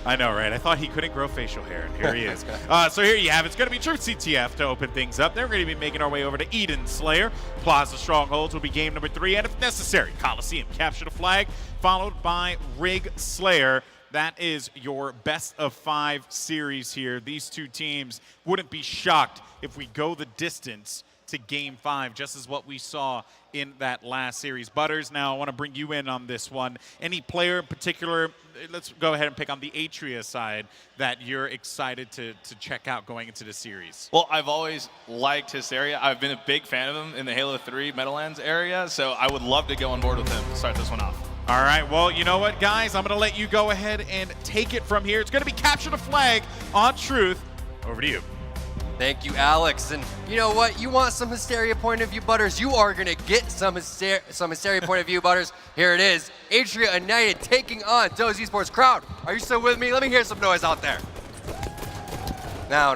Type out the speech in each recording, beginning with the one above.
I know, right? I thought he couldn't grow facial hair, and here he is. So here you have it. It's going to be Truth CTF to open things up. They're going to be making our way over to Eden Slayer. Plaza Strongholds will be game number 3, and if necessary, Coliseum capture the flag, followed by Rig Slayer. That is your best of 5 series here. These two teams wouldn't be shocked if we go the distance to game 5, just as what we saw in that last series. Butters, now I want to bring you in on this one. Any player in particular, let's go ahead and pick on the Atria side, that you're excited to check out going into the series? Well, I've always liked Hysteria. I've been a big fan of him in the Halo 3 Meadowlands area, so I would love to go on board with him to start this one off. All right, well, you know what, guys? I'm going to let you go ahead and take it from here. It's going to be Capture the Flag on Truth. Over to you. Thank you, Alex. And you know what? You want some Hysteria point of view, Butters? You are going to get some Hysteria point of view, Butters. Here it is. Atria United taking on DoZe eSports. Crowd, are you still with me? Let me hear some noise out there. No.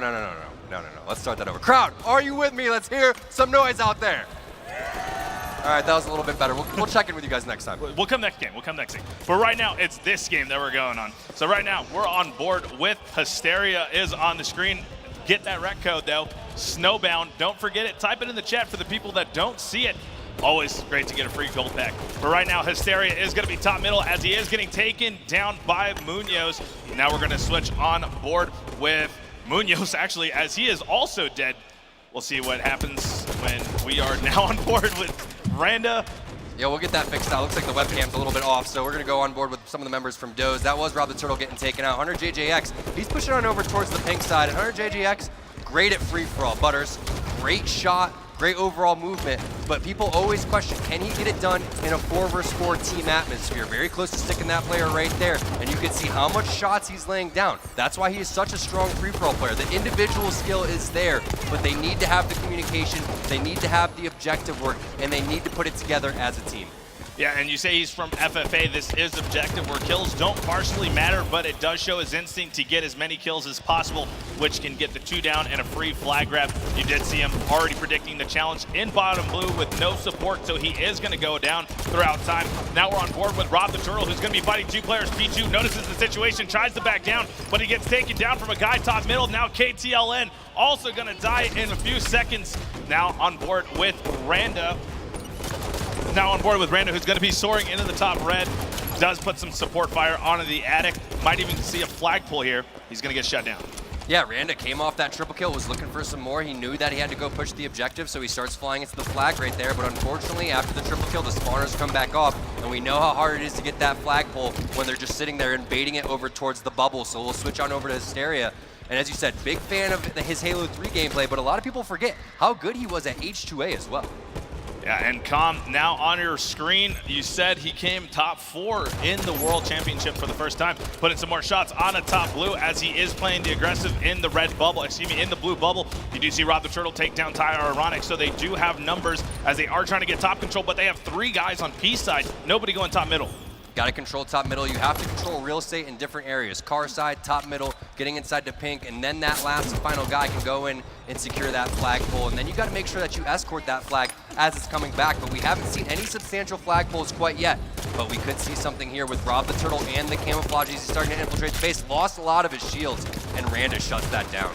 Let's start that over. Crowd, are you with me? Let's hear some noise out there. All right, that was a little bit better. We'll check in with you guys next time. We'll come next game. But right now, it's this game that we're going on. So right now, we're on board with Hysteria is on the screen. Get that rec code, though. Snowbound. Don't forget it. Type it in the chat for the people that don't see it. Always great to get a free gold pack. But right now, Hysteria is going to be top middle as he is getting taken down by Munoz. Now we're going to switch on board with Munoz, actually, as he is also dead. We'll see what happens when we are now on board with Randa. Yeah, we'll get that fixed out. Looks like the webcam's a little bit off, so we're going to go on board with some of the members from DoZe. That was Rob the Turtle getting taken out. Hunter JJX, he's pushing on over towards the pink side. And Hunter JJX, great at free-for-all. Butters, great shot, great overall movement. But people always question, can he get it done in a 4 versus 4 team atmosphere? Very close to sticking that player right there. And you can see how much shots he's laying down. That's why he is such a strong free-for-all player. The individual skill is there, but they need to have the communication, they need to have the objective work, and they need to put it together as a team. Yeah, and you say he's from FFA. This is objective where kills don't partially matter, but it does show his instinct to get as many kills as possible, which can get the 2 down and a free flag grab. You did see him already predicting the challenge in bottom blue with no support, so he is going to go down throughout time. Now we're on board with Rob the Turtle, who's going to be fighting 2 players. P2 notices the situation, tries to back down, but he gets taken down from a guy top middle. Now KTLN also going to die in a few seconds. Now on board with Randa. Who's going to be soaring into the top red. Does put some support fire onto the attic. Might even see a flagpole here. He's going to get shut down. Yeah, Randa came off that triple kill, was looking for some more. He knew that he had to go push the objective, so he starts flying into the flag right there. But unfortunately, after the triple kill, the spawners come back off, and we know how hard it is to get that flagpole when they're just sitting there and baiting it over towards the bubble. So we'll switch on over to Hysteria. And as you said, big fan of his Halo 3 gameplay, but a lot of people forget how good he was at H2A as well. Yeah, and Com, now on your screen, you said he came top 4 in the World Championship for the first time. Putting some more shots on a top blue as he is playing the aggressive in the red bubble, in the blue bubble. You do see Rob the Turtle take down Tyre Ironic, so they do have numbers as they are trying to get top control, but they have 3 guys on P side, nobody going top middle. Got to control top middle. You have to control real estate in different areas. Car side, top middle, getting inside the pink, and then that last and final guy can go in and secure that flagpole. And then you got to make sure that you escort that flag as it's coming back. But we haven't seen any substantial flagpoles quite yet. But we could see something here with Rob the Turtle and the camouflage. He's starting to infiltrate the base. Lost a lot of his shields, and Randa shuts that down.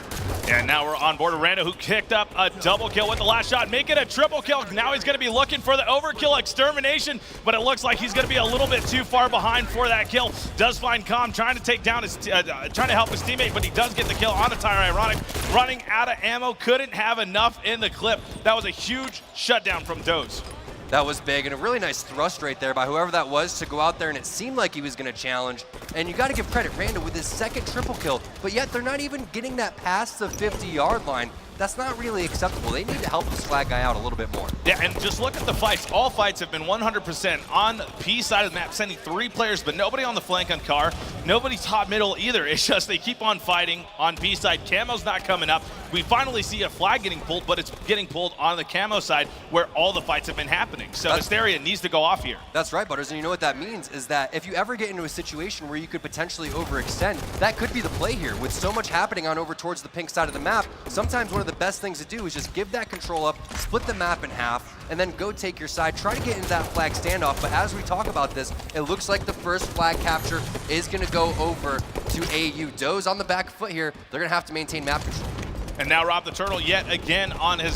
And now we're on board with Randa, who kicked up a double kill with the last shot, make it a triple kill. Now he's going to be looking for the overkill extermination, but it looks like he's going to be a little bit too far behind for that kill. Does find Com trying to take down his, trying to help his teammate, but he does get the kill on the Tyre Ironic. Running out of ammo, couldn't have enough in the clip. That was a huge shutdown from DoZe. That was big, and a really nice thrust right there by whoever that was to go out there, and it seemed like he was going to challenge. And you got to give credit, Randa with his 2nd triple kill, but yet they're not even getting that past the 50-yard line. That's not really acceptable. They need to help this flag guy out a little bit more. Yeah, and just look at the fights. All fights have been 100% on the P side of the map, sending 3 players, but nobody on the flank on Car. Nobody top middle either. It's just they keep on fighting on P side. Camo's not coming up. We finally see a flag getting pulled, but it's getting pulled on the Camo side where all the fights have been happening. So Hysteria needs to go off here. That's right, Butters, and you know what that means is that if you ever get into a situation where you could potentially overextend, that could be the play here. With so much happening on over towards the pink side of the map, sometimes one of the best things to do is just give that control up, split the map in half, and then go take your side. Try to get into that flag standoff, but as we talk about this, it looks like the first flag capture is going to go over to AU. DoZe on the back foot here. They're going to have to maintain map control. And now Rob the Turtle yet again on his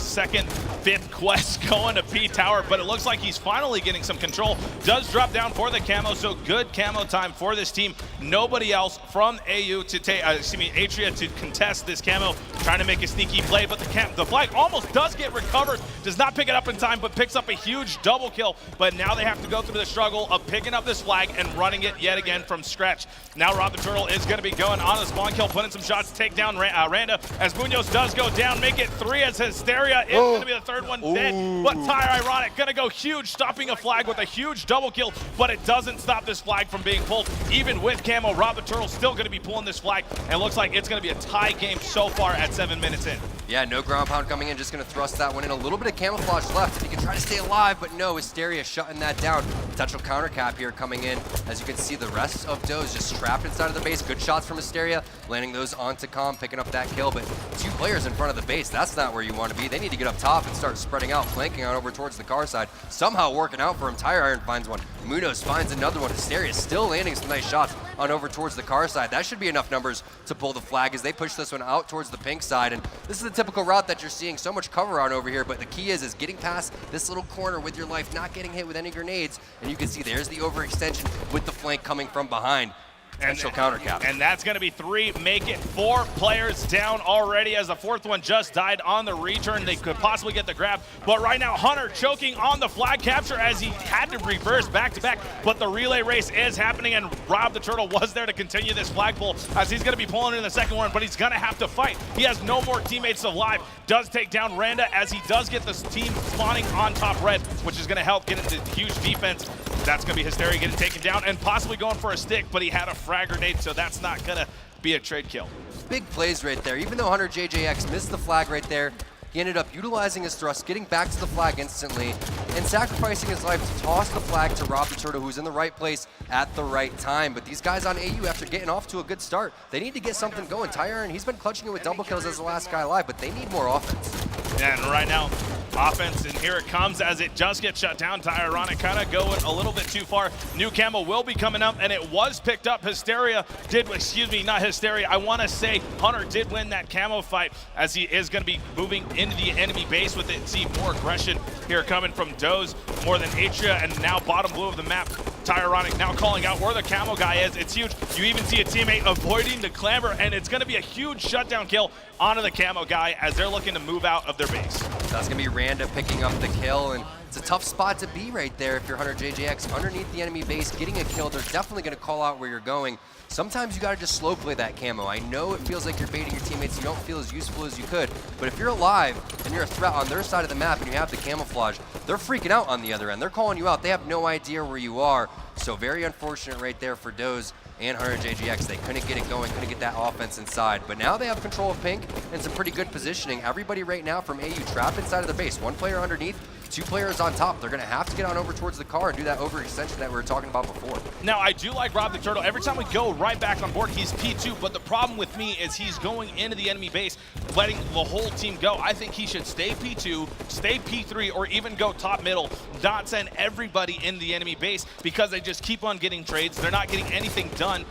fifth quest going to P Tower, but it looks like he's finally getting some control. Does drop down for the camo, so good camo time for this team. Nobody else from AU to take, Atria to contest this camo, trying to make a sneaky play, but the flag almost does get recovered, does not pick it up in time, but picks up a huge double kill. But now they have to go through the struggle of picking up this flag and running it yet again from scratch. Now Rob the Turtle is going to be going on the spawn kill, putting some shots to take down Randa, as Munoz does go down, make it 3 as Hysteria is going to be the third one dead. But Tyre Ironic going to go huge, stopping a flag with a huge double kill, but it doesn't stop this flag from being pulled. Even with camo, Rob the Turtle still going to be pulling this flag, and it looks like it's going to be a tie game so far at 7 minutes in. Yeah, no ground pound coming in, just going to thrust that one in. A little bit of camouflage left if he can try to stay alive, but no, Hysteria shutting that down. Potential counter cap here coming in. As you can see, the rest of DoZe just trapped inside of the base. Good shots from Hysteria, landing those onto Com, picking up that kill, but 2 players in front of the base, that's not where you want to be. They need to get up top and start spreading out, flanking out over towards the car side. Somehow working out for him. Tyre Iron finds one. Munoz finds another one. Hysteria still landing some nice shots on over towards the car side. That should be enough numbers to pull the flag as they push this one out towards the pink side. And this is the typical route that you're seeing so much cover on over here, but the key is getting past this little corner with your life, not getting hit with any grenades. And you can see there's the overextension with the flank coming from behind. Potential counter cap. And that's going to be 3, make it 4 players down already as the 4th one just died on the return. They could possibly get the grab, but right now Hunter choking on the flag capture as he had to reverse back to back, but the relay race is happening and Rob the Turtle was there to continue this flag pull as he's going to be pulling in the second one, but he's going to have to fight. He has no more teammates alive. Does take down Randa as he does get this team spawning on top red, which is going to help get into huge defense. That's going to be Hysteria getting taken down and possibly going for a stick, but he had a frag grenade, so that's not going to be a trade kill. Big plays right there. Even though Hunter JJX missed the flag right there, he ended up utilizing his thrust, getting back to the flag instantly, and sacrificing his life to toss the flag to Rob the Turtle, who's in the right place at the right time. But these guys on AU, after getting off to a good start, they need to get something going. Tyre Iron, he's been clutching it with double kills as the last guy alive, but they need more offense. And right now, offense, and here it comes as it just gets shut down. Tyre Ironic kind of going a little bit too far. New camo will be coming up, and it was picked up. Hysteria did, excuse me, not Hysteria. I want to say Hunter did win that camo fight as he is going to be moving into the enemy base with it. See more aggression here coming from DoZe, more than Atria, and now bottom blue of the map. Tyre Ironic now calling out where the camo guy is. It's huge. You even see a teammate avoiding the clamber, and it's going to be a huge shutdown kill onto the camo guy as they're looking to move out of their base. That's going to be Randa picking up the kill, and it's a tough spot to be right there if you're Hunter JJX underneath the enemy base, getting a kill. They're definitely going to call out where you're going. Sometimes you got to just slow play that camo. I know it feels like you're baiting your teammates. You don't feel as useful as you could, but if you're alive and you're a threat on their side of the map and you have the camouflage, they're freaking out on the other end. They're calling you out. They have no idea where you are. So very unfortunate right there for DoZe and Hunter JGX. They couldn't get it going, couldn't get that offense inside. But now they have control of pink and some pretty good positioning. Everybody right now from AU trapped inside of the base. 1 player underneath, 2 players on top. They're going to have to get on over towards the car and do that overextension that we were talking about before. Now, I do like Rob the Turtle. Every time we go right back on board, he's P2, but the problem with me is he's going into the enemy base, letting the whole team go. I think he should stay P2, stay P3, or even go top middle, not send everybody in the enemy base because they just keep on getting trades. They're not getting anything done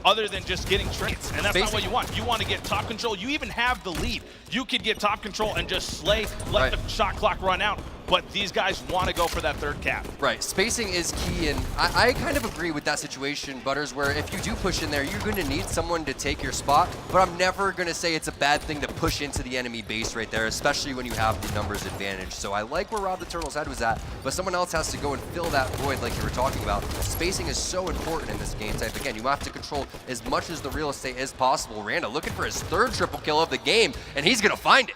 other than just getting trades, and that's not what you want. You want to get top control. You even have the lead. You could get top control and just slay, let the shot clock run out, but these guys want to go for that 3rd cap. Right, spacing is key, and I kind of agree with that situation, Butters, where if you do push in there, you're going to need someone to take your spot, but I'm never going to say it's a bad thing to push into the enemy base right there, especially when you have the numbers advantage. So I like where Rob the Turtle's head was at, but someone else has to go and fill that void like you were talking about. Spacing is so important in this game type. Again, you have to control as much as the real estate as possible. Randa looking for his 3rd triple kill of the game, and he's going to find it.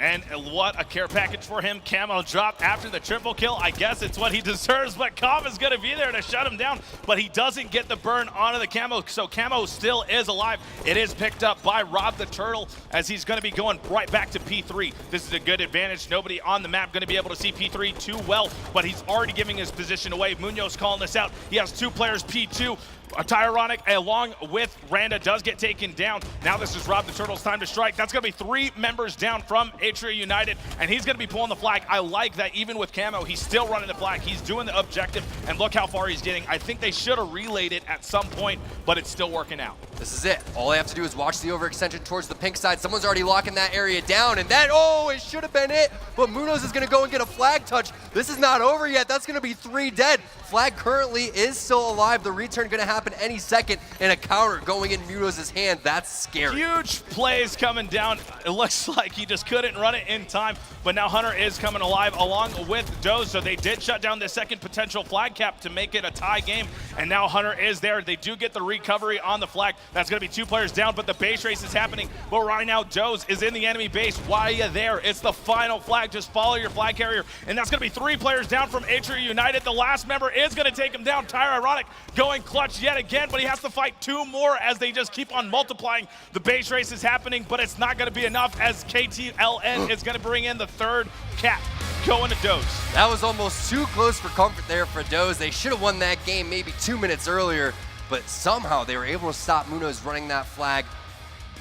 And what a care package for him. Camo drop after the triple kill. I guess it's what he deserves, but Com is going to be there to shut him down, but he doesn't get the burn onto the camo, so camo still is alive. It is picked up by Rob the Turtle as he's going to be going right back to P3. This is a good advantage. Nobody on the map going to be able to see P3 too well, but he's already giving his position away. Munoz calling this out. He has 2 players P2. Tyronic, along with Randa, does get taken down. Now this is Rob the Turtle's time to strike. That's going to be 3 members down from Atria United, and he's going to be pulling the flag. I like that even with camo, he's still running the flag. He's doing the objective, and look how far he's getting. I think they should have relayed it at some point, but it's still working out. This is it. All I have to do is watch the overextension towards the pink side. Someone's already locking that area down, and that, oh, it should have been it, but Munoz is going to go and get a flag touch. This is not over yet. That's going to be 3 dead. Flag currently is still alive. The return going to happen any second, and a counter going in Munoz's hand. That's scary. Huge plays coming down. It looks like he just couldn't run it in time, but now Hunter is coming alive along with DoZe, so they did shut down the second potential flag cap to make it a tie game, and now Hunter is there. They do get the recovery on the flag. That's going to be 2 players down, but the base race is happening. But right now, DoZe is in the enemy base. Why are you there? It's the final flag. Just follow your flag carrier, and that's going to be 3 players down from Atria United. The last member is going to take him down. Tyronic going clutch yet again, but he has to fight 2 more as they just keep on multiplying. The base race is happening, but it's not going to be enough as KTLN is going to bring in the 3rd cap. Going to DoZe. That was almost too close for comfort there for DoZe. They should have won that game maybe 2 minutes earlier, but somehow they were able to stop Munoz running that flag.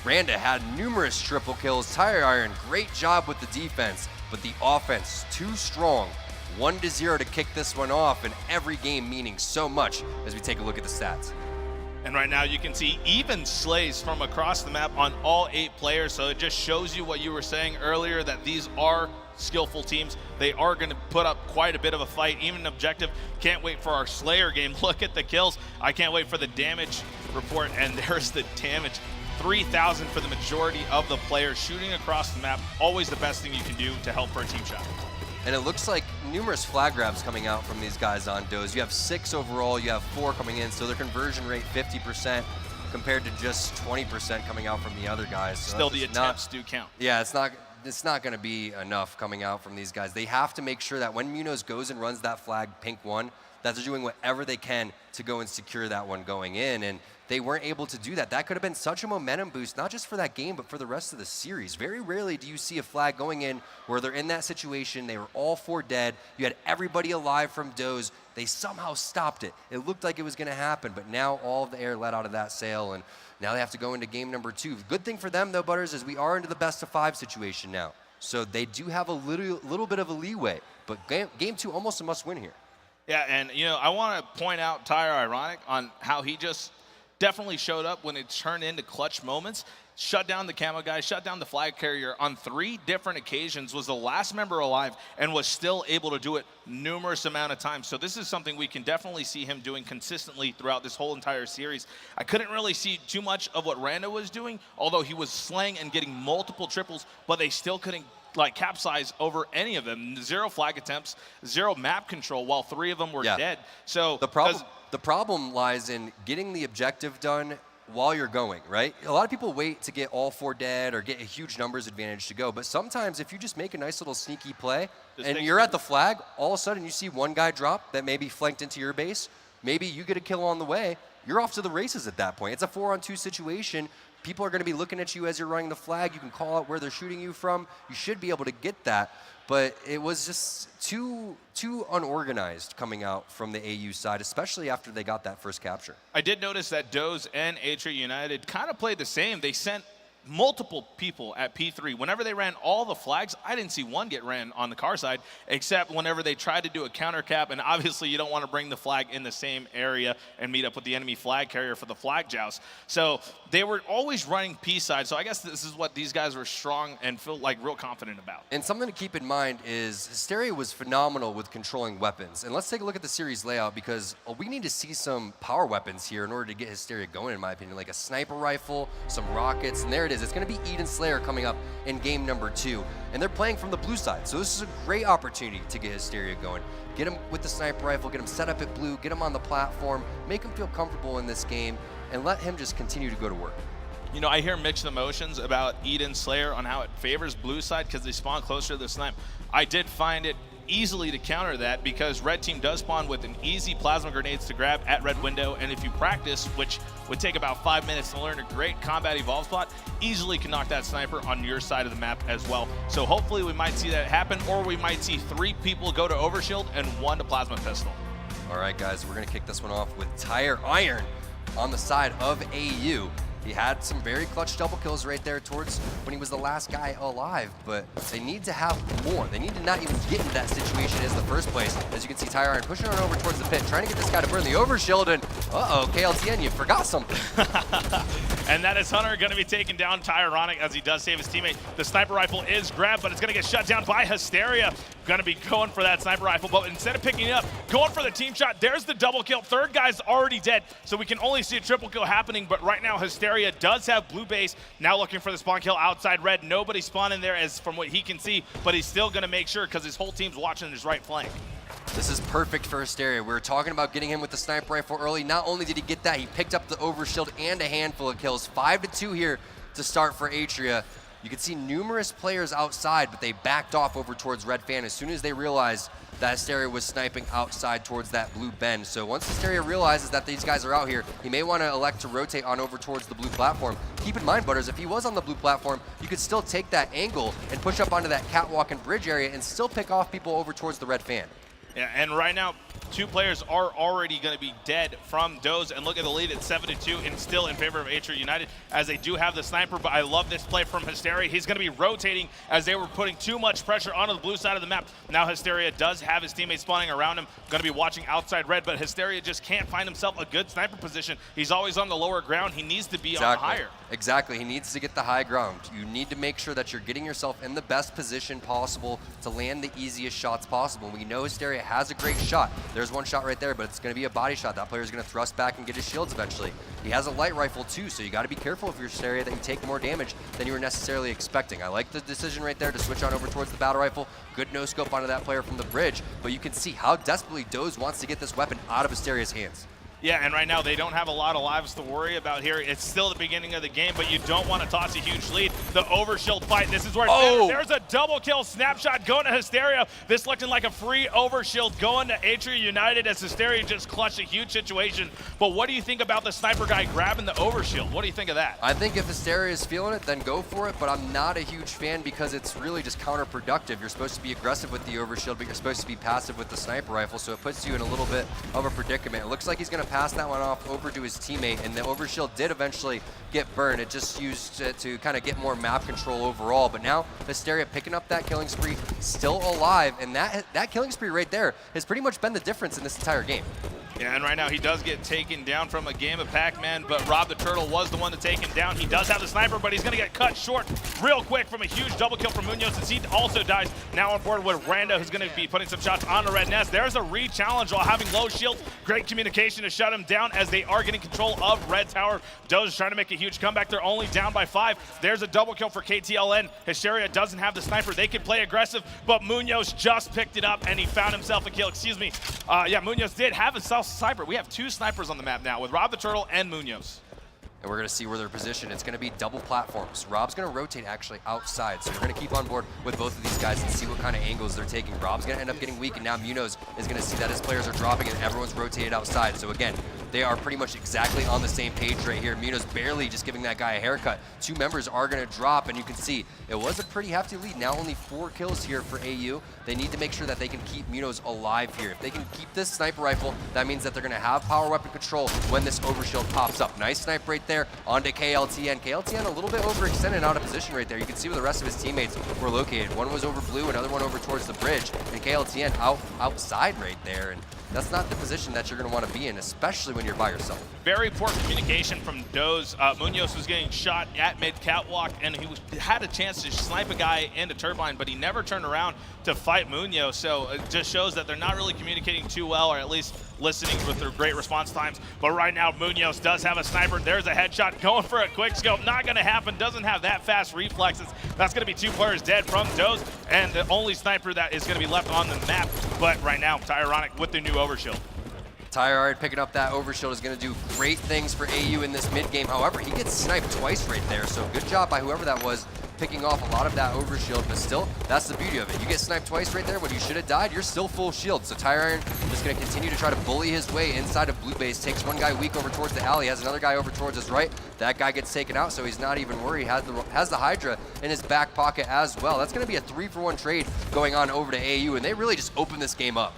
Randa had numerous triple kills. Tire Iron, great job with the defense, but the offense too strong. 1-0 to kick this one off, and every game meaning so much as we take a look at the stats. And right now you can see even slays from across the map on all 8 players, so it just shows you what you were saying earlier, that these are skillful teams. They are going to put up quite a bit of a fight, even an objective. Can't wait for our Slayer game. Look at the kills. I can't wait for the damage report, and there's the damage. 3,000 for the majority of the players shooting across the map. Always the best thing you can do to help for a team shot. And it looks like numerous flag grabs coming out from these guys on DoZe. You have 6 overall, you have 4 coming in, so their conversion rate 50% compared to just 20% coming out from the other guys. So still the attempts do count. Yeah, it's not going to be enough coming out from these guys. They have to make sure that when Munoz goes and runs that flag pink 1, that they're doing whatever they can to go and secure that one going in, and they weren't able to do that. That could have been such a momentum boost, not just for that game, but for the rest of the series. Very rarely do you see a flag going in where they're in that situation. They were all 4 dead. You had everybody alive from DoZe. They somehow stopped it. It looked like it was going to happen, but now all of the air let out of that sail, and now they have to go into game number 2. Good thing for them, though, Butters, is we are into the best-of-5 situation now. So they do have a little bit of a leeway, but game 2 almost a must-win here. Yeah, and I want to point out Tyre Ironic on how he just definitely showed up when it turned into clutch moments. Shut down the camo guy, shut down the flag carrier on 3 different occasions, was the last member alive, and was still able to do it numerous amount of times. So this is something we can definitely see him doing consistently throughout this whole entire series. I couldn't really see too much of what Randa was doing, although he was slaying and getting multiple triples, but they still couldn't capsize over any of them. 0 flag attempts, 0 map control, while 3 of them were dead. So the problem lies in getting the objective done while you're going, right? A lot of people wait to get all 4 dead or get a huge numbers advantage to go, but sometimes if you just make a nice little sneaky play and you're at the flag, all of a sudden you see one guy drop that maybe flanked into your base, maybe you get a kill on the way, you're off to the races at that point. It's a 4-on-2 situation. People are going to be looking at you as you're running the flag. You can call out where they're shooting you from. You should be able to get that, but it was just too unorganized coming out from the AU side, especially after they got that first capture. I did notice that DoZe and Atria United kind of played the same. They sent multiple people at P3. Whenever they ran all the flags, I didn't see one get ran on the car side, except whenever they tried to do a counter cap, and obviously you don't want to bring the flag in the same area and meet up with the enemy flag carrier for the flag joust. So they were always running P side, so I guess this is what these guys were strong and feel like real confident about. And something to keep in mind is Hysteria was phenomenal with controlling weapons. And let's take a look at the series layout, because we need to see some power weapons here in order to get Hysteria going, in my opinion, like a sniper rifle, some rockets, and there it is. It's going to be Eden Slayer coming up in game number 2. And they're playing from the blue side, so this is a great opportunity to get Hysteria going. Get him with the sniper rifle, get him set up at blue, get him on the platform, make him feel comfortable in this game, and let him just continue to go to work. I hear mixed emotions about Eden Slayer on how it favors blue side because they spawn closer to the snipe. I did find it easily to counter that because red team does spawn with an easy plasma grenades to grab at red window, and if you practice, which would take about 5 minutes to learn a great combat evolve spot, easily can knock that sniper on your side of the map as well. So hopefully we might see that happen, or we might see 3 people go to overshield and 1 to plasma pistol. All right, guys, we're going to kick this one off with Tire Iron on the side of AU. He had some very clutch double kills right there towards when he was the last guy alive, but they need to have more. They need to not even get into that situation as the first place. As you can see, Tyron pushing on over towards the pit, trying to get this guy to burn the overshield, and uh-oh, KLTN, you forgot something. And that is Hunter going to be taken down. Ironic as he does save his teammate. The sniper rifle is grabbed, but it's going to get shut down by Hysteria. Going to be going for that sniper rifle, but instead of picking it up, going for the team shot. There's the double kill. Third guy's already dead, so we can only see a triple kill happening, but right now Hysteria does have blue base. Now looking for the spawn kill outside red. Nobody spawning there as from what he can see, but he's still going to make sure because his whole team's watching his right flank. This is perfect for Hysteria. We were talking about getting him with the sniper rifle early. Not only did he get that, he picked up the overshield and a handful of kills. 5-2 here to start for Atria. You can see numerous players outside, but they backed off over towards Red Fan as soon as they realized that Hysteria was sniping outside towards that blue bend. So once Hysteria realizes that these guys are out here, he may want to elect to rotate on over towards the blue platform. Keep in mind, Butters, if he was on the blue platform, you could still take that angle and push up onto that catwalk and bridge area and still pick off people over towards the Red Fan. Yeah, and right now, 2 players are already going to be dead from DoZe, and look at the lead at 7-2 and still in favor of Atria United as they do have the sniper, but I love this play from Hysteria. He's going to be rotating as they were putting too much pressure onto the blue side of the map. Now Hysteria does have his teammates spawning around him, going to be watching outside red, but Hysteria just can't find himself a good sniper position. He's always on the lower ground. He needs to be on the higher. Exactly, he needs to get the high ground. You need to make sure that you're getting yourself in the best position possible to land the easiest shots possible. We know Hysteria has a great shot. There's one shot right there, but it's going to be a body shot. That player is going to thrust back and get his shields eventually. He has a light rifle too, so you got to be careful if you're Hysteria that you take more damage than you were necessarily expecting. I like the decision right there to switch on over towards the battle rifle. Good no-scope onto that player from the bridge, but you can see how desperately DoZe wants to get this weapon out of Hysteria's hands. Yeah, and right now they don't have a lot of lives to worry about here. It's still the beginning of the game, but you don't want to toss a huge lead. The overshield fight, this is where there's a double kill snapshot going to Hysteria. This looking like a free overshield going to Atria United as Hysteria just clutched a huge situation. But what do you think about the sniper guy grabbing the overshield? What do you think of that? I think if Hysteria is feeling it, then go for it, but I'm not a huge fan because it's really just counterproductive. You're supposed to be aggressive with the overshield, but you're supposed to be passive with the sniper rifle, so it puts you in a little bit of a predicament. It looks like he's going to pass that one off over to his teammate, and the overshield did eventually get burned. It just used to kind of get more map control overall, but now Hysteria picking up that killing spree, still alive, and that killing spree right there has pretty much been the difference in this entire game. Yeah, and right now he does get taken down from a game of Pac-Man, but Rob the Turtle was the one to take him down. He does have the sniper, but he's going to get cut short real quick from a huge double kill from Munoz as he also dies. Now on board with Randa, who's going to be putting some shots on the red nest. There's a re-challenge while having low shield. Great communication to shut him down as they are getting control of red tower. DoZe is trying to make a huge comeback. They're only down by 5. There's a double kill for KTLN. Hysteria doesn't have the sniper. They can play aggressive, but Munoz just picked it up and he found himself a kill. Excuse me. Yeah, Munoz did have a sniper. We have 2 snipers on the map now with Rob the Turtle and Munoz. And we're going to see where they're positioned. It's going to be double platforms. Rob's going to rotate actually outside, so you're going to keep on board with both of these guys and see what kind of angles they're taking. Rob's going to end up getting weak, and now Munoz is going to see that his players are dropping and everyone's rotated outside. So again, they are pretty much exactly on the same page right here. Munoz barely just giving that guy a haircut. 2 members are going to drop, and you can see it was a pretty hefty lead. Now only 4 kills here for AU. They need to make sure that they can keep Munoz alive here. If they can keep this sniper rifle, that means that they're going to have power weapon control when this overshield pops up. Nice snipe right there onto KLTN. KLTN a little bit overextended out of position right there. You can see where the rest of his teammates were located. One was over blue, another one over towards the bridge, and KLTN outside right there. And that's not the position that you're going to want to be in, especially when you're by yourself. Very poor communication from DoZe. Munoz was getting shot at mid-catwalk, and he had a chance to snipe a guy into Turbine, but he never turned around to fight Munoz. So it just shows that they're not really communicating too well, or at least listening with their great response times. But right now, Munoz does have a sniper. There's a headshot going for a quick scope. Not going to happen. Doesn't have that fast reflexes. That's going to be 2 players dead from DoZe, and the only sniper that is going to be left on the map. But right now, Ironic with the new overshield. Tyard picking up that overshield is going to do great things for AU in this mid game. However, he gets sniped twice right there, so good job by whoever that was picking off a lot of that overshield, but still, that's the beauty of it. You get sniped twice right there when you should have died, you're still full shield. So Tyrion is going to continue to try to bully his way inside of blue base, takes one guy weak over towards the alley, has another guy over towards his right. That guy gets taken out, so he's not even worried. Has the Hydra in his back pocket as well. That's going to be a 3-for-1 trade going on over to AU, and they really just opened this game up.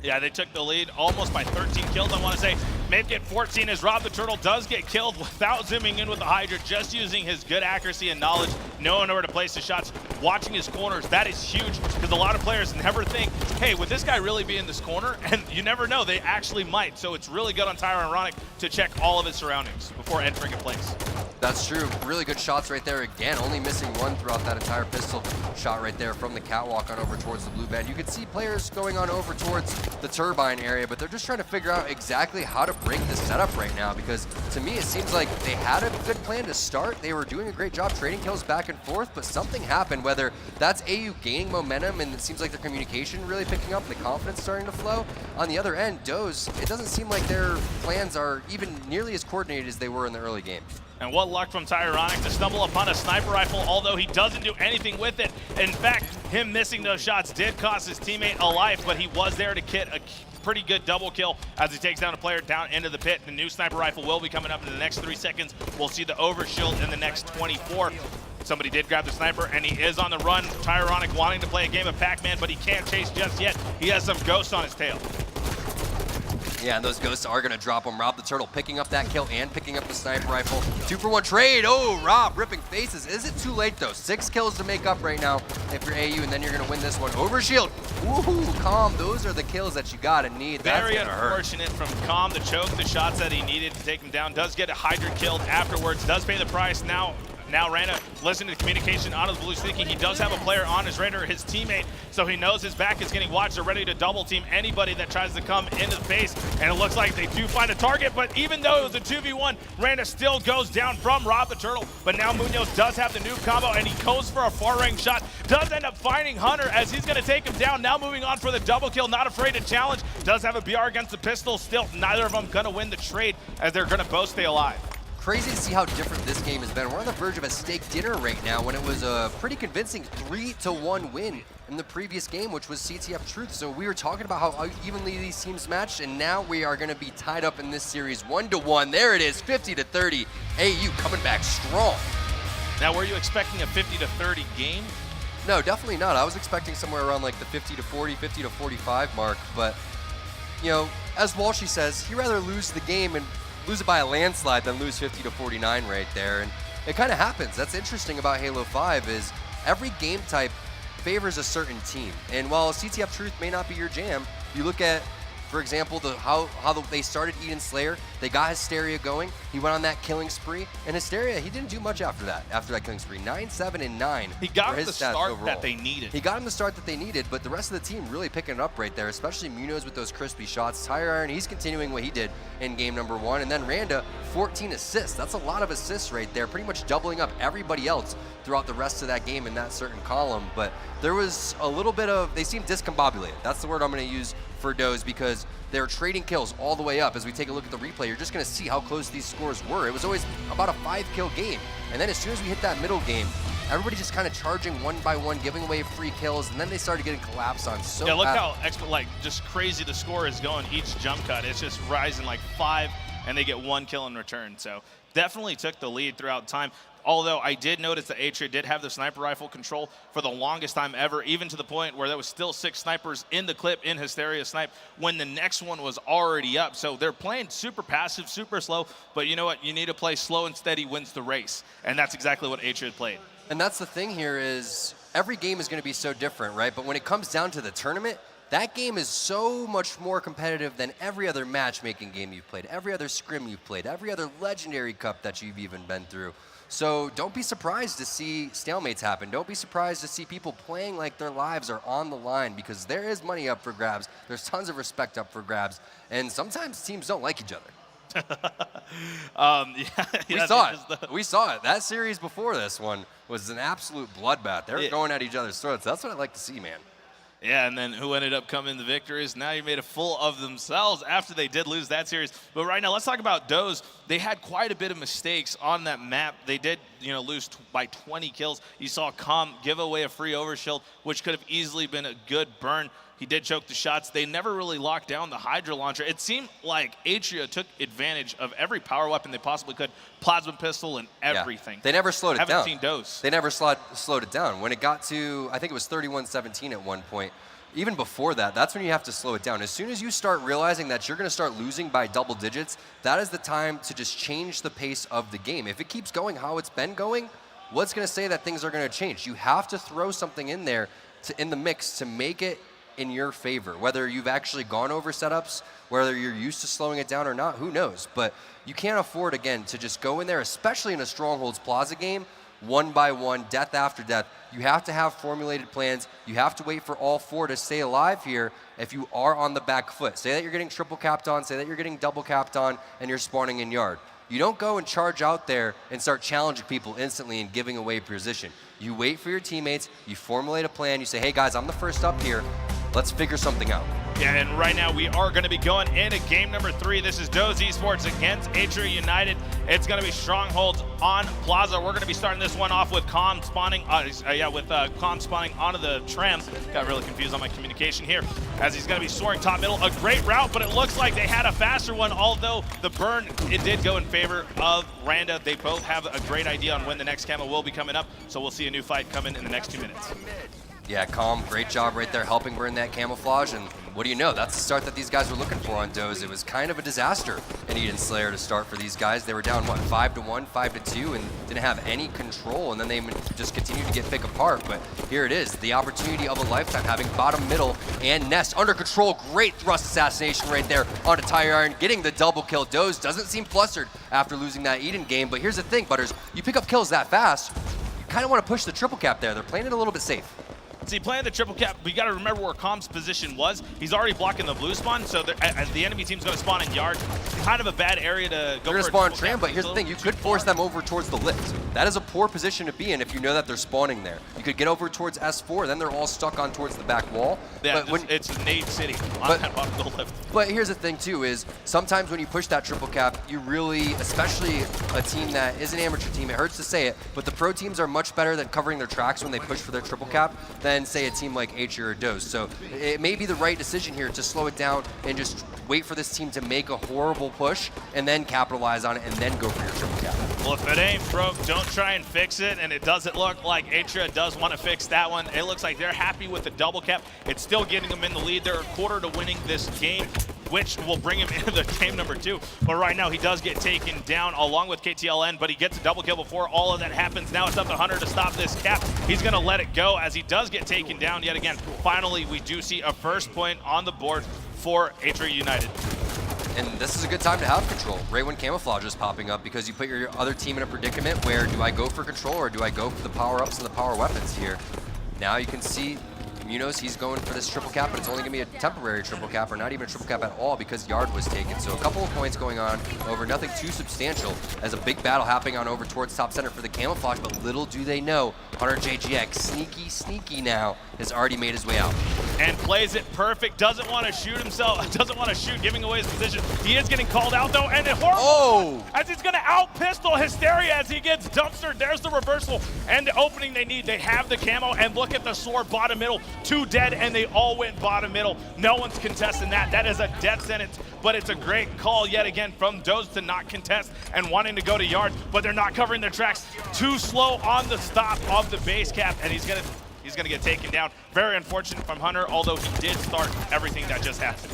Yeah, they took the lead almost by 13 kills, I want to say. Mape get 14 as Rob the Turtle does get killed without zooming in with the Hydra, just using his good accuracy and knowledge, knowing where to place the shots, watching his corners. That is huge because a lot of players never think, hey, would this guy really be in this corner? And you never know, they actually might. So it's really good on Tyranonic to check all of his surroundings before entering a place. That's true. Really good shots right there. Again, only missing one throughout that entire pistol shot right there from the catwalk on over towards the blue band. You could see players going on over towards the turbine area, but they're just trying to figure out exactly how to break the setup right now, because to me it seems like they had a good plan to start. They were doing a great job trading kills back and forth, but something happened, whether that's AU gaining momentum and it seems like their communication really picking up, the confidence starting to flow. On the other end, DoZe, it doesn't seem like their plans are even nearly as coordinated as they were in the early game. And what luck from Tyranonic to stumble upon a sniper rifle, although he doesn't do anything with it. In fact, him missing those shots did cost his teammate a life, but he was there to get a pretty good double kill as he takes down a player down into the pit. The new sniper rifle will be coming up in the next 3 seconds. We'll see the overshield in the next 24. Somebody did grab the sniper, and he is on the run. Tyranonic wanting to play a game of Pac-Man, but he can't chase just yet. He has some ghosts on his tail. Yeah, and those ghosts are going to drop him. Rob the Turtle picking up that kill and picking up the sniper rifle. 2-for-1 trade. Oh, Rob ripping faces. Is it too late, though? 6 kills to make up right now if you're AU, and then you're going to win this one. Overshield. Ooh, Calm. Those are the kills that you got to need. Very unfortunate from Calm to choke the shots that he needed to take him down. Does get a Hydra killed afterwards. Does pay the price now. Now Rana, listen to the communication on his blue sneaky. He does have a player on his radar, his teammate, so he knows his back is getting watched. They're ready to double team anybody that tries to come into the base, and it looks like they do find a target, but even though it was a 2v1, Rana still goes down from Rob the Turtle, but now Munoz does have the new combo, and he goes for a far-range shot. Does end up finding Hunter as he's going to take him down. Now moving on for the double kill, not afraid to challenge. Does have a BR against the pistol. Still, neither of them going to win the trade as they're going to both stay alive. Crazy to see how different this game has been. We're on the verge of a steak dinner right now when it was a pretty convincing 3-1 win in the previous game, which was CTF Truth. So we were talking about how evenly these teams matched, and now we are going to be tied up in this series 1-1. There it is, 50-30. AU coming back strong. Now, were you expecting a 50-30 game? No, definitely not. I was expecting somewhere around like the 50-40, 50-45 mark, but, you know, as Walshy says, he'd rather lose the game and lose it by a landslide than lose 50-49 right there. And it kind of happens. That's interesting about Halo 5 is every game type favors a certain team. And while CTF Truth may not be your jam, you look at, for example, how they started Eden Slayer. They got Hysteria going. He went on that killing spree. And Hysteria, he didn't do much after that killing spree. 9, 7, and 9. He got him the start that they needed. He got him the start that they needed, but the rest of the team really picking it up right there, especially Munoz with those crispy shots. Tire Iron, he's continuing what he did in game number 1. And then Randa, 14 assists. That's a lot of assists right there, pretty much doubling up everybody else throughout the rest of that game in that certain column. But there was a little bit of, they seemed discombobulated. That's the word I'm going to use for DoZe, because they're trading kills all the way up. As we take a look at the replay, you're just going to see how close these scores were. It was always about a 5-kill game. And then as soon as we hit that middle game, everybody just kind of charging one by one, giving away free kills, and then they started getting collapsed on so look how just crazy the score is going each jump cut. It's just rising like 5, and they get 1 kill in return. So definitely took the lead throughout time. Although I did notice that Atria did have the sniper rifle control for the longest time ever, even to the point where there was still 6 snipers in the clip in Hysteria Snipe when the next one was already up. So they're playing super passive, super slow, but you know what? You need to play slow and steady wins the race. And that's exactly what Atria played. And that's the thing here is every game is going to be so different, right? But when it comes down to the tournament, that game is so much more competitive than every other matchmaking game you've played, every other scrim you've played, every other legendary cup that you've even been through. So don't be surprised to see stalemates happen. Don't be surprised to see people playing like their lives are on the line, because there is money up for grabs. There's tons of respect up for grabs. And sometimes teams don't like each other. We saw it. We saw it. That series before this one was an absolute bloodbath. They were going at each other's throats. That's what I like to see, man. Yeah, and then who ended up coming the victories? Now you made a fool of themselves after they did lose that series. But right now, let's talk about DoZe. They had quite a bit of mistakes on that map. They did, lose by 20 kills. You saw Calm give away a free overshield, which could have easily been a good burn. He did choke the shots. They never really locked down the Hydra launcher. It seemed like Atria took advantage of every power weapon they possibly could, plasma pistol and everything. Yeah. They never slowed it down. Haven't seen DoZe. They never slowed it down. When it got to, I think it was 31-17 at one point, even before that, that's when you have to slow it down. As soon as you start realizing that you're going to start losing by double digits, that is the time to just change the pace of the game. If it keeps going how it's been going, what's going to say that things are going to change? You have to throw something in there in the mix to make it in your favor. Whether you've actually gone over setups, whether you're used to slowing it down or not, who knows? But you can't afford, again, to just go in there, especially in a Strongholds Plaza game, one by one, death after death. You have to have formulated plans. You have to wait for all 4 to stay alive here if you are on the back foot. Say that you're getting triple capped on, say that you're getting double capped on, and you're spawning in yard. You don't go and charge out there and start challenging people instantly and giving away position. You wait for your teammates, you formulate a plan, you say, hey guys, I'm the first up here. Let's figure something out. Yeah, and right now we are going to be going into game number 3. This is DoZe eSports against Atria United. It's going to be Strongholds on Plaza. We're going to be starting this one off with Calm spawning, Calm spawning onto the tram. Got really confused on my communication here as he's going to be soaring top middle. A great route, but it looks like they had a faster one, although the burn, it did go in favor of Randa. They both have a great idea on when the next camo will be coming up, so we'll see a new fight coming in the next 2 minutes. Yeah, Calm, great job right there helping burn that camouflage, and what do you know, that's the start that these guys were looking for on DoZe. It was kind of a disaster in Eden Slayer to start for these guys. They were down, what, 5-1, 5-2, and didn't have any control, and then they just continued to get pick apart. But here it is, the opportunity of a lifetime, having bottom, middle, and Nest under control. Great thrust assassination right there onto Tire Iron, getting the double kill. DoZe doesn't seem flustered after losing that Eden game, but here's the thing, Butters, you pick up kills that fast, you kind of want to push the triple cap there. They're playing it a little bit safe. See, playing the triple cap, we got to remember where Calm's position was. He's already blocking the blue spawn, so as the enemy team's going to spawn in yard, kind of a bad area to go. They're going to spawn tram, but here's the thing, you could force them over towards the lift. That is a poor position to be in if you know that they're spawning there. You could get over towards S4, then they're all stuck on towards the back wall. Yeah, but it's Nade City on the lift. But here's the thing too, is sometimes when you push that triple cap, you really, especially a team that is an amateur team, it hurts to say it, but the pro teams are much better than covering their tracks when they push for their triple cap than, say, a team like Atria or DoZe. So it may be the right decision here to slow it down and just wait for this team to make a horrible push and then capitalize on it and then go for your triple cap. Well, if it ain't broke, don't try and fix it, and it doesn't look like Atria does want to fix that one. It looks like they're happy with the double cap. It's still getting them in the lead. They're a quarter to winning this game, which will bring him into the game number 2. But right now, he does get taken down along with KTLN, but he gets a double kill before all of that happens. Now it's up to Hunter to stop this cap. He's going to let it go as he does get taken down yet again. Finally, we do see a first point on the board for Atria United. And this is a good time to have control. Right when camouflage is popping up, because you put your other team in a predicament where do I go for control or do I go for the power-ups and the power weapons here? Now you can see Munoz, he's going for this triple cap, but it's only going to be a temporary triple cap, or not even a triple cap at all, because Yard was taken. So a couple of points going on over, nothing too substantial, as a big battle happening on over towards top center for the camouflage, but little do they know, Hunter JGX, sneaky now, has already made his way out. And plays it perfect, doesn't want to shoot himself, doesn't want to shoot, giving away his position. He is getting called out though, and a horrible as he's going to out-pistol Hysteria as he gets dumpstered. There's the reversal and the opening they need. They have the camo, and look at the sword bottom middle. 2 dead, and they all went bottom middle. No one's contesting that. That is a death sentence, but it's a great call yet again from DoZe to not contest and wanting to go to yard, but they're not covering their tracks. Too slow on the stop of the base cap, and he's gonna get taken down. Very unfortunate from Hunter, although he did start everything that just happened.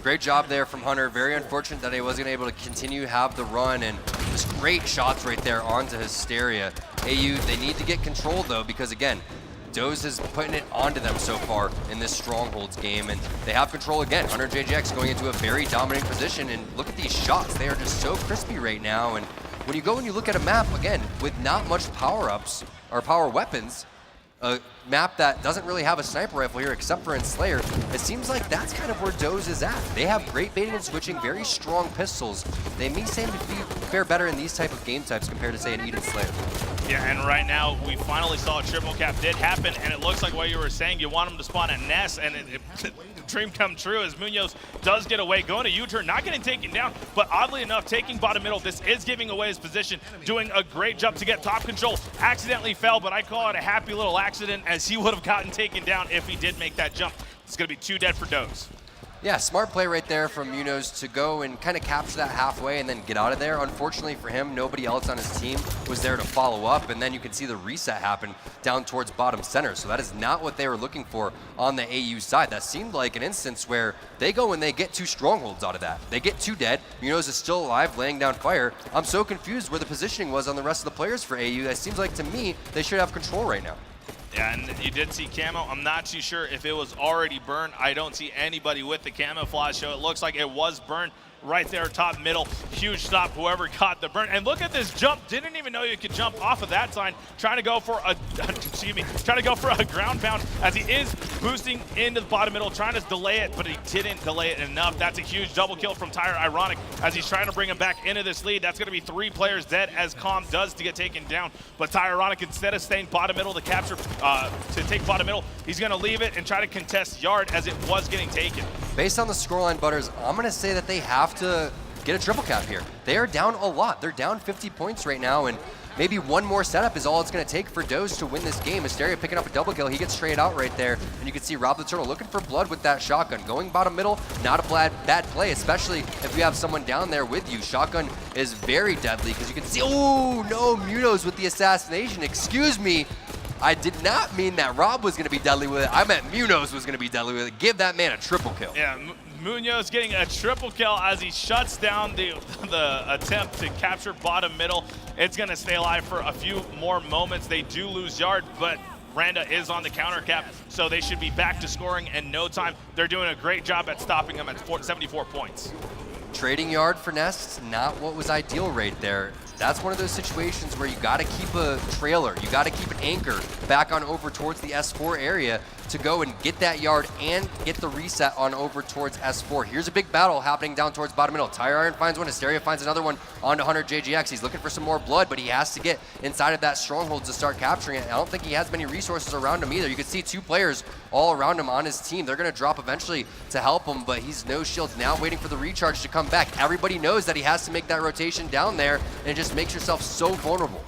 Great job there from Hunter. Very unfortunate that he wasn't able to continue have the run, and just great shots right there onto Hysteria. AU, they need to get control though, because again, DoZe is putting it onto them so far in this Strongholds game, and they have control again. Hunter JGX going into a very dominant position, and look at these shots. They are just so crispy right now, and when you go and you look at a map, again, with not much power-ups or power weapons, a map that doesn't really have a sniper rifle here except for in Slayer, it seems like that's kind of where DoZe is at. They have great baiting and switching, very strong pistols. They may seem to fare better in these type of game types compared to, say, an Eden Slayer. Yeah, and right now, we finally saw a triple cap did happen, and it looks like what you were saying, you want him to spawn at Ness, and dream come true as Munoz does get away, going to U-turn, not getting taken down, but oddly enough, taking bottom middle. This is giving away his position, doing a great jump to get top control. Accidentally fell, but I call it a happy little accident, as he would have gotten taken down if he did make that jump. It's going to be 2 dead for DoZe. Yeah, smart play right there from Munoz to go and kind of capture that halfway and then get out of there. Unfortunately for him, nobody else on his team was there to follow up, and then you can see the reset happen down towards bottom center. So that is not what they were looking for on the AU side. That seemed like an instance where they go and they get 2 strongholds out of that. They get 2 dead. Munoz is still alive, laying down fire. I'm so confused where the positioning was on the rest of the players for AU. That seems like to me they should have control right now. Yeah, and you did see camo. I'm not too sure if it was already burned. I don't see anybody with the camouflage, so it looks like it was burned right there, top middle. Huge stop, whoever got the burn. And look at this jump. Didn't even know you could jump off of that sign. Trying to go for a, trying to go for a ground pound as he is boosting into the bottom middle, trying to delay it, but he didn't delay it enough. That's a huge double kill from Tyre Ironic as he's trying to bring him back into this lead. That's going to be 3 players dead as Calm does to get taken down. But Tyre Ironic, instead of staying bottom middle to capture, to take bottom middle, he's going to leave it and try to contest yard as it was getting taken. Based on the scoreline, Butters, I'm going to say that they have to get a triple cap here. They are down a lot. They're down 50 points right now, and maybe one more setup is all it's going to take for DoZe to win this game. Hysteria picking up a double kill. He gets straight out right there, and you can see Rob the Turtle looking for blood with that shotgun. Going bottom middle, not a bad play, especially if you have someone down there with you. Shotgun is very deadly because you can see, oh, no, Munoz with the assassination. Excuse me. I did not mean that Rob was going to be deadly with it. I meant Munoz was going to be deadly with it. Give that man a triple kill. Yeah, Munoz getting a triple kill as he shuts down the attempt to capture bottom middle. It's going to stay alive for a few more moments. They do lose yard, but Randa is on the counter cap, so they should be back to scoring in no time. They're doing a great job at stopping them at 74 points. Trading yard for nests, not what was ideal right there. That's one of those situations where you got to keep a trailer, you got to keep an anchor back on over towards the S4 area to go and get that yard and get the reset on over towards S4. Here's a big battle happening down towards bottom middle. Tyre Iron finds one, Hysteria finds another one onto Hunter JGX. He's looking for some more blood, but he has to get inside of that stronghold to start capturing it. I don't think he has many resources around him either. You can see 2 players all around him on his team. They're going to drop eventually to help him, but he's no shields. Now waiting for the recharge to come back. Everybody knows that he has to make that rotation down there, and it just makes yourself so vulnerable.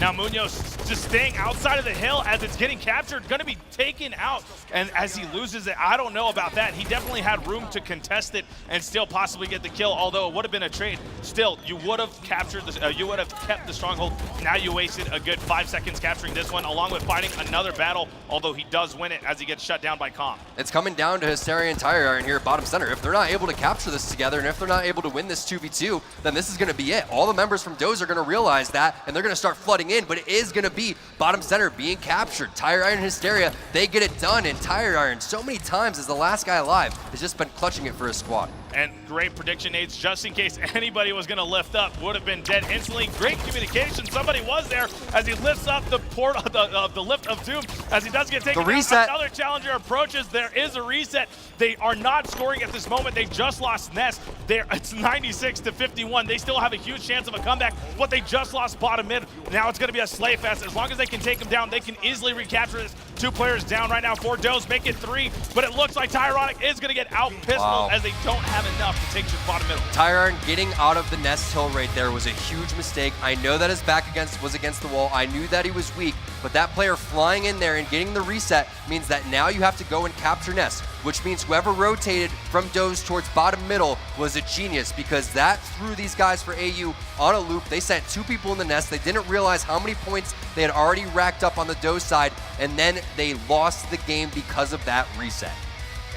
Now Munoz just staying outside of the hill as it's getting captured, going to be taken out. And as he loses it, I don't know about that. He definitely had room to contest it and still possibly get the kill, although it would have been a trade. Still, you would have captured this, you would have kept the stronghold. Now you wasted a good 5 seconds capturing this one, along with fighting another battle, although he does win it as he gets shut down by Calm. It's coming down to Hysteria and Tyre Iron here at bottom center. If they're not able to capture this together, and if they're not able to win this 2v2, then this is going to be it. All the members from DoZe are going to realize that, and they're going to start flooding in, but it is going to be bottom center being captured. Tyre Iron and Hysteria, they get it done, and Tyre Iron so many times as the last guy alive has just been clutching it for his squad. And great prediction aids, just in case anybody was going to lift up, would have been dead instantly. Great communication. Somebody was there as he lifts up the port of the lift of doom as he does get taken. The reset. Another challenger approaches. There is a reset. They are not scoring at this moment. They just lost Nest. It's 96-51. They still have a huge chance of a comeback, but they just lost bottom mid. Now it's going to be a slay fest. As long as they can take him down, they can easily recapture this. 2 players down right now for DoZe, make it 3, but it looks like Tyronic is going to get out pistoled as they don't have enough to take to the bottom middle. Tyre Iron getting out of the nest hill right there was a huge mistake. I know that his back was against the wall. I knew that he was weak, but that player flying in there and getting the reset means that now you have to go and capture nest, which means whoever rotated from DoZe towards bottom middle was a genius, because that threw these guys for AU on a loop. They sent 2 people in the nest. They didn't realize how many points they had already racked up on the DoZe side, and then they lost the game because of that reset.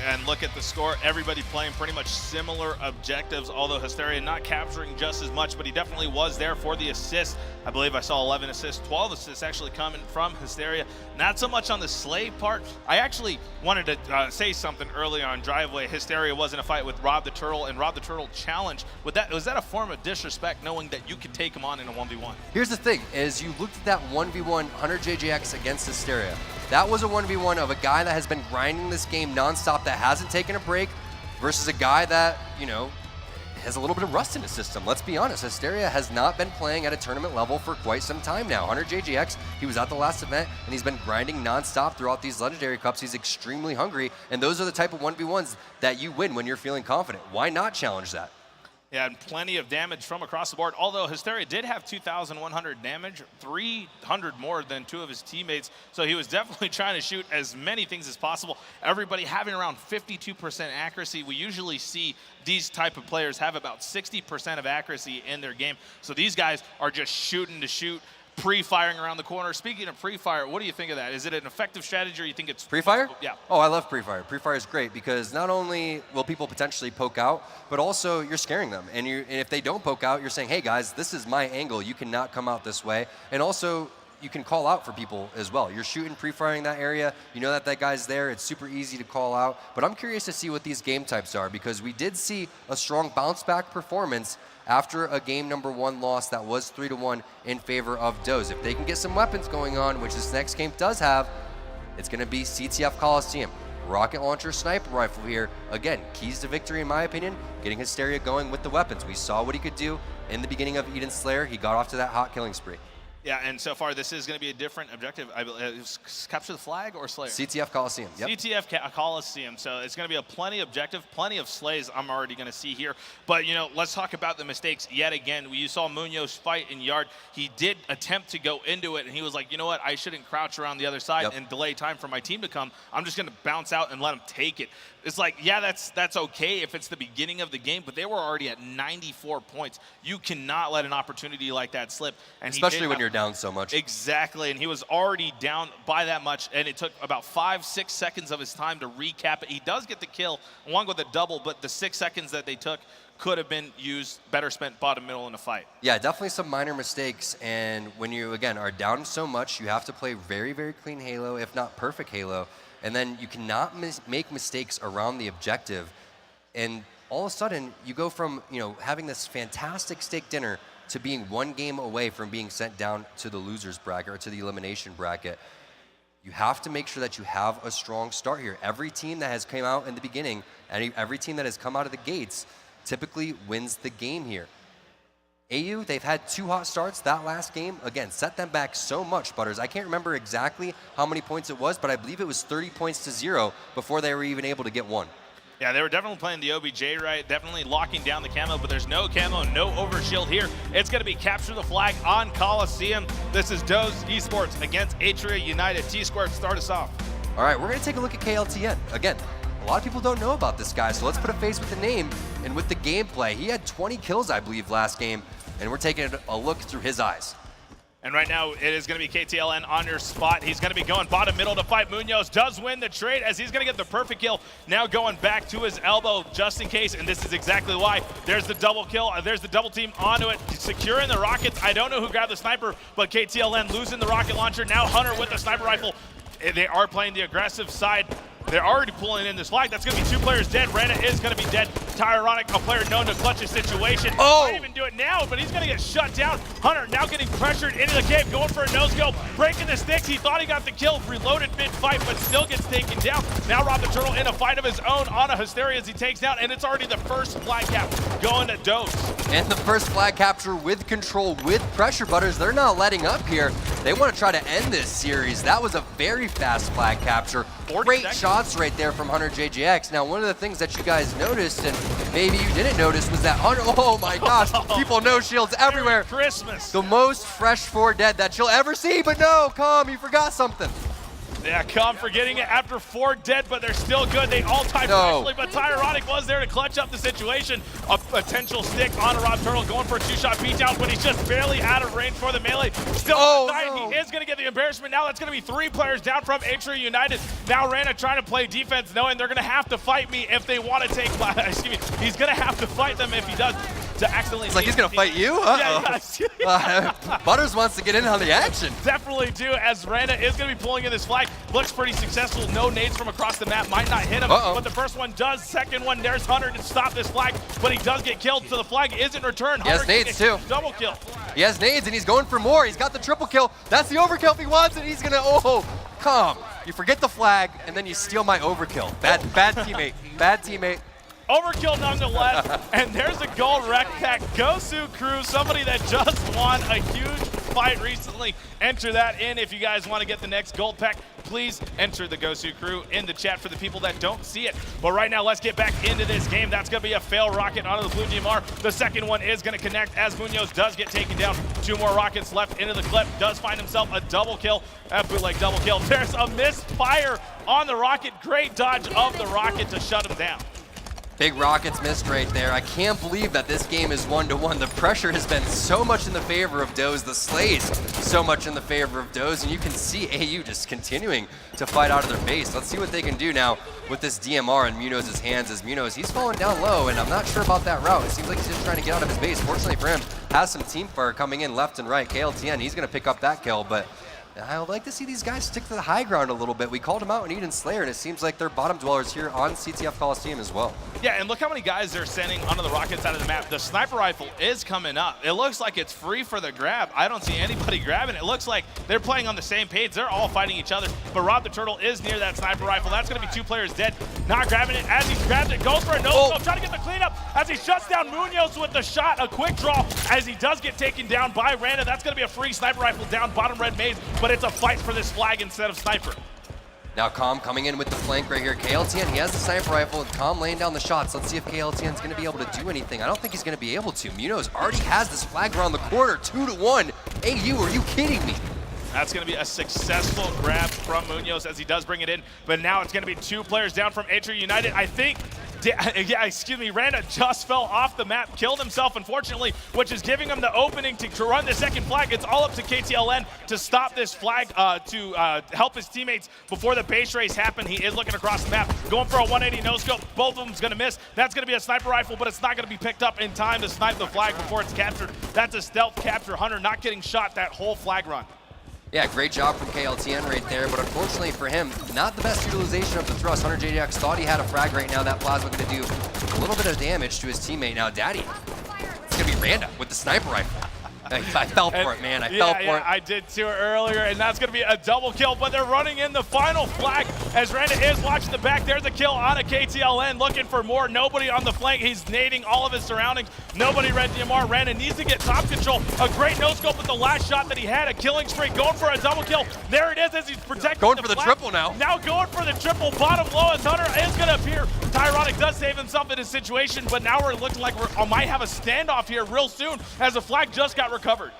And look at the score. Everybody playing pretty much similar objectives, although Hysteria not capturing just as much, but he definitely was there for the assist. I believe I saw 11 assists, 12 assists actually coming from Hysteria. Not so much on the slay part. I actually wanted to say something earlier on Driveway. Hysteria was in a fight with Rob the Turtle, and Rob the Turtle challenged. Was that a form of disrespect, knowing that you could take him on in a 1v1? Here's the thing, is you looked at that 1v1 Hunter JJX against Hysteria. That was a 1v1 of a guy that has been grinding this game nonstop, that hasn't taken a break, versus a guy that, you know, has a little bit of rust in his system. Let's be honest, Hysteria has not been playing at a tournament level for quite some time now. Hunter JJX, he was at the last event, and he's been grinding nonstop throughout these Legendary Cups. He's extremely hungry, and those are the type of 1v1s that you win when you're feeling confident. Why not challenge that? Yeah, and plenty of damage from across the board. Although Hysteria did have 2,100 damage, 300 more than two of his teammates. So he was definitely trying to shoot as many things as possible. Everybody having around 52% accuracy. We usually see these type of players have about 60% of accuracy in their game. So these guys are just shooting to shoot, pre-firing around the corner. Speaking of pre-fire, what do you think of that? Is it an effective strategy, or you think it's pre-fire? Yeah. Oh, I love pre-fire. Pre-fire is great because not only will people potentially poke out, but also you're scaring them. And if they don't poke out, you're saying, hey guys, this is my angle. You cannot come out this way. And also, you can call out for people as well. You're shooting, pre-firing that area. You know that guy's there. It's super easy to call out. But I'm curious to see what these game types are because we did see a strong bounce-back performance after a game number 1 loss that was 3-1 in favor of DoZe. If they can get some weapons going on, which this next game does have, it's going to be CTF Coliseum. Rocket launcher, sniper rifle here. Again, keys to victory in my opinion, getting Hysteria going with the weapons. We saw what he could do in the beginning of Eden Slayer. He got off to that hot killing spree. Yeah, and so far this is going to be a different objective. Capture the flag or Slayer? CTF Coliseum, yep. CTF Coliseum, so it's going to be a plenty objective, plenty of slays I'm already going to see here. But, you know, let's talk about the mistakes yet again. You saw Munoz fight in yard. He did attempt to go into it, and he was like, you know what, I shouldn't crouch around the other side and delay time for my team to come. I'm just going to bounce out and let him take it. It's like, yeah, that's okay if it's the beginning of the game, but they were already at 94 points. You cannot let an opportunity like that slip. And especially when you're down so much. Exactly, and he was already down by that much, and it took about 5-6 seconds of his time to recap it. He does get the kill along with a double, but the 6 seconds that they took could have been used, better spent bottom middle in a fight. Yeah, definitely some minor mistakes, and when you, again, are down so much, you have to play very, very clean Halo, if not perfect Halo. And then you cannot make mistakes around the objective. And all of a sudden, you go from having this fantastic steak dinner to being 1 game away from being sent down to the losers bracket or to the elimination bracket. You have to make sure that you have a strong start here. Every team that has come out in the beginning, and every team that has come out of the gates typically wins the game here. AU, they've had 2 hot starts that last game. Again, set them back so much, Butters. I can't remember exactly how many points it was, but I believe it was 30 points to 0 before they were even able to get 1. Yeah, they were definitely playing the OBJ right, definitely locking down the camo, but there's no camo, no overshield here. It's going to be capture the flag on Coliseum. This is DoZe eSports against Atria United. T-Squared, start us off. All right, we're going to take a look at KLTN. Again, a lot of people don't know about this guy, so let's put a face with the name and with the gameplay. He had 20 kills, I believe, last game, and we're taking a look through his eyes. And right now, it is going to be KTLN on your spot. He's going to be going bottom middle to fight. Munoz does win the trade as he's going to get the perfect kill. Now going back to his elbow just in case, and this is exactly why. There's the double kill. There's the double team onto it, securing the rockets. I don't know who grabbed the sniper, but KTLN losing the rocket launcher. Now Hunter with the sniper rifle. They are playing the aggressive side. They're already pulling in this flag. That's going to be 2 players dead. Rana is going to be dead. Tyronic, a player known to clutch a situation. Oh! Might even do it now, but he's going to get shut down. Hunter now getting pressured into the cave, going for a no-scope, breaking the sticks. He thought he got the kill, reloaded mid-fight, but still gets taken down. Now Rob the Turtle in a fight of his own on a Hysteria as he takes down, and it's already the first flag cap going to DoZe. And the first flag capture with control, with pressure, Butters. They're not letting up here. They want to try to end this series. That was a very fast flag capture. Great shots right there from Hunter JJX. Now, one of the things that you guys noticed, and maybe you didn't notice, was that Hunter, oh my gosh, people no shields everywhere. Merry Christmas. The most fresh 4 dead that you'll ever see, but no, Calm, you forgot something. Yeah, Calm forgetting it after 4 dead, but they're still good. They all tied freshly, but Tyronic was there to clutch up the situation. A potential stick on a Rob Turtle going for a 2-shot beatdown, but he's just barely out of range for the melee. Still dying. No. He is going to get the embarrassment. Now that's going to be 3 players down from Atria United. Now Rana trying to play defense, knowing they're going to have to fight me if they want to take, excuse me, he's going to have to fight them if he does. To accidentally it's like he's going to fight you? Uh-oh. Yeah. Butters wants to get in on the action. Definitely do, as Rana is going to be pulling in this flag. Looks pretty successful. No nades from across the map. Might not hit him, but the first one does. Second one, there's Hunter to stop this flag, but he does get killed, so the flag isn't returned. He has nades too. Double kill. He has nades and he's going for more. He's got the triple kill. That's the overkill if he wants it. He's going to, Calm. You forget the flag and then you steal my overkill. Bad teammate. Bad teammate. Overkill nonetheless, and there's a gold rec pack. Gosu Crew, somebody that just won a huge fight recently. Enter that in if you guys want to get the next gold pack. Please enter the Gosu crew in the chat for the people that don't see it. But right now, let's get back into this game. That's going to be a fail rocket onto the blue DMR. The second one is going to connect as Munoz does get taken down. 2 more rockets left into the clip. Does find himself a double kill. That bootleg double kill. There's a misfire on the rocket. Great dodge of the rocket to shut him down. Big rockets missed right there. I can't believe that this game is 1-1. The pressure has been so much in the favor of DoZe. The slays so much in the favor of DoZe. And you can see AU just continuing to fight out of their base. Let's see what they can do now with this DMR in Munoz's hands. As Munoz, he's falling down low, and I'm not sure about that route. It seems like he's just trying to get out of his base. Fortunately for him, has some team fire coming in left and right. KLTN, he's going to pick up that kill, but I would like to see these guys stick to the high ground a little bit. We called them out in Eden Slayer, and it seems like they're bottom dwellers here on CTF Coliseum as well. Yeah, and look how many guys they're sending onto the rocket side of the map. The sniper rifle is coming up. It looks like it's free for the grab. I don't see anybody grabbing it. It looks like they're playing on the same page. They're all fighting each other, but Rob the Turtle is near that sniper rifle. That's going to be 2 players dead. Not grabbing it. As he grabs it, goes for a no-scope, trying to get the cleanup as he shuts down Munoz with the shot. A quick draw as he does get taken down by Randa. That's going to be a free sniper rifle down bottom red maze, but it's a fight for this flag instead of sniper. Now Calm coming in with the flank right here. KLTN, he has the sniper rifle, and Calm laying down the shots. Let's see if KLTN is going to be able to do anything. I don't think he's going to be able to. Munoz already has this flag around the corner, 2-1. AU, are you kidding me? That's going to be a successful grab from Munoz as he does bring it in, but now it's going to be 2 players down from Atria United. I think, yeah, excuse me, Randa just fell off the map, killed himself, unfortunately, which is giving him the opening to run the second flag. It's all up to KTLN to stop this flag, to help his teammates before the base race happen. He is looking across the map, going for a 180 no-scope. Both of them's going to miss. That's going to be a sniper rifle, but it's not going to be picked up in time to snipe the flag before it's captured. That's a stealth capture. Hunter not getting shot that whole flag run. Yeah, great job from KLTN right there, but unfortunately for him, not the best utilization of the thrust. Hunter JJX thought he had a frag right now. That plasma going to do a little bit of damage to his teammate. Now, Daddy, it's going to be Randa with the sniper rifle. I fell for it, man. I fell for it. I did too earlier, and that's going to be a double kill, but they're running in the final flag as Randa is watching the back. There's a kill on a KTLN, looking for more. Nobody on the flank. He's nading all of his surroundings. Nobody red DMR. Randa needs to get top control. A great no-scope with the last shot that he had. A killing streak, going for a double kill. There it is as he's protecting going for the triple now. Now going for the triple. Bottom low as Hunter is going to appear. Tyronic does save himself in his situation, but now we're looking like we might have a standoff here real soon as the flag just got recovered.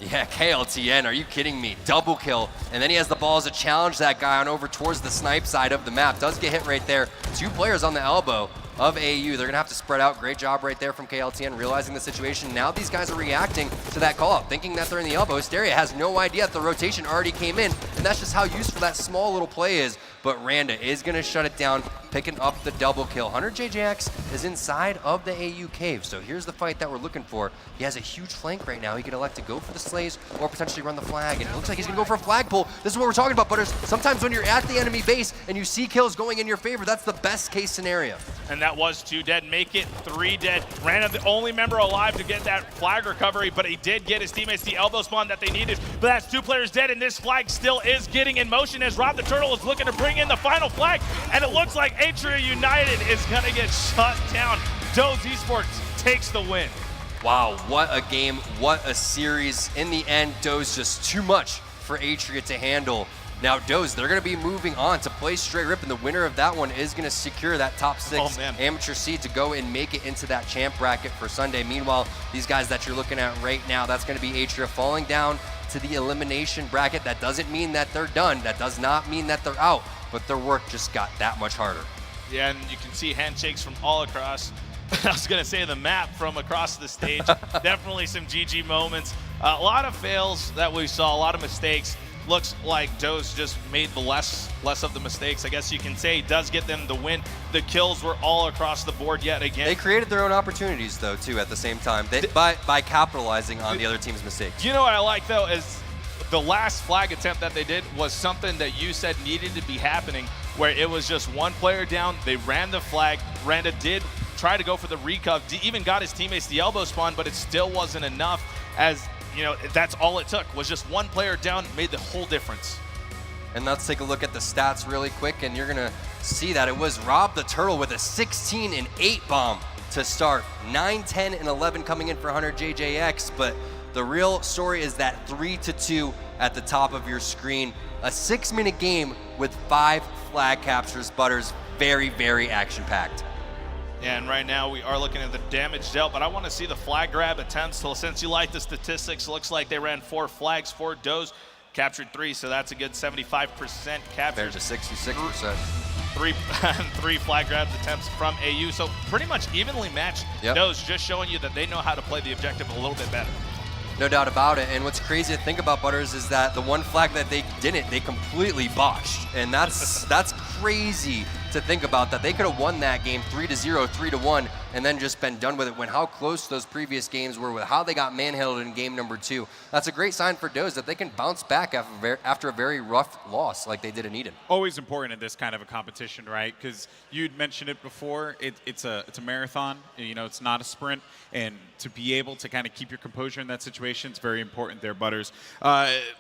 Yeah, KLTN, are you kidding me? Double kill, and then he has the balls to challenge that guy on over towards the snipe side of the map. Does get hit right there. 2 players on the elbow of AU. They're gonna have to spread out. Great job right there from KLTN, realizing the situation. Now these guys are reacting to that call out, thinking that they're in the elbow. Hysteria has no idea that the rotation already came in, and that's just how useful that small little play is. But Randa is gonna shut it down, picking up the double kill. Hunter JJX is inside of the AU cave, so here's the fight that we're looking for. He has a huge flank right now. He can elect to go for the slays or potentially run the flag, and it looks like he's gonna go for a flagpole. This is what we're talking about, Butters. Sometimes when you're at the enemy base and you see kills going in your favor, that's the best case scenario. And that was 2 dead, make it 3 dead. Randa the only member alive to get that flag recovery, but he did get his teammates the elbow spawn that they needed. But that's 2 players dead, and this flag still is getting in motion as Rob the Turtle is looking to bring in the final flag, and it looks like Atria United is gonna get shut down. DoZe eSports takes the win. Wow, what a game, what a series. In the end, DoZe just too much for Atria to handle. Now DoZe, they're going to be moving on to play straight rip, and the winner of that one is going to secure that top 6 amateur seed to go and make it into that champ bracket for Sunday. Meanwhile, these guys that you're looking at right now, that's going to be Atria falling down to the elimination bracket. That doesn't mean that they're done. That does not mean that they're out, but their work just got that much harder. Yeah, and you can see handshakes from all across. I was going to say the map from across the stage. Definitely some GG moments. A lot of fails that we saw, a lot of mistakes. Looks like DoZe just made the less of the mistakes, I guess you can say. Does get them the win. The kills were all across the board yet again. They created their own opportunities, though, too, at the same time, by capitalizing on the other team's mistakes. You know what I like, though, is the last flag attempt that they did was something that you said needed to be happening, where it was just 1 player down. They ran the flag. Randa did try to go for the recov, even got his teammates the elbow spawn, but it still wasn't enough, as you know, that's all it took, was just 1 player down, made the whole difference. And let's take a look at the stats really quick, and you're gonna see that it was Rob the Turtle with a 16 and 8 bomb to start. 9, 10, and 11 coming in for Hunter JJX, but The real story is that 3-2 at the top of your screen. A 6-minute game with 5 flag captures. Butters, very, very action-packed. And right now we are looking at the damage dealt, but I want to see the flag grab attempts. So since you like the statistics, looks like they ran 4 flags for DoZe, captured 3, so that's a good 75% capture. There's a 66%. 3 flag grab attempts from AU, so pretty much evenly matched. Yep. DoZe just showing you that they know how to play the objective a little bit better. No doubt about it. And what's crazy to think about, Butters, is that the one flag that they didn't, they completely botched. And that's crazy to think about, that they could have won that game 3-0, 3-1, and then just been done with it, when how close those previous games were with how they got manhandled in game number 2. That's a great sign for DoZe that they can bounce back after a very rough loss like they did in Eden. Always important in this kind of a competition, right? Because you'd mentioned it before. It's a marathon. You know, it's not a sprint, and to be able to kind of keep your composure in that situation is very important there, Butters.